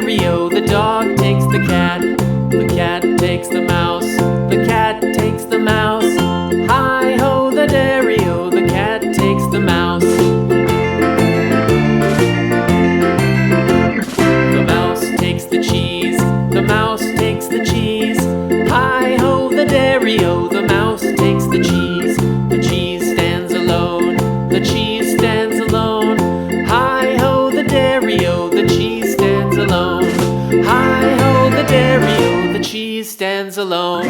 dairy-o, the dog takes the cat. The cat takes the mouse. The cat takes the mouse. Hi-ho, the dairy-o, the cat takes the mouse. The mouse takes the cheese. The mouse takes the cheese. Hi-ho, the dairy-o, the mouse takes the cheese. The cheese stands alone. The cheese stands alone. Hi-ho, the dairy-o, the cheese stands alone. Hi-ho, the dairy-o, the cheese stands alone.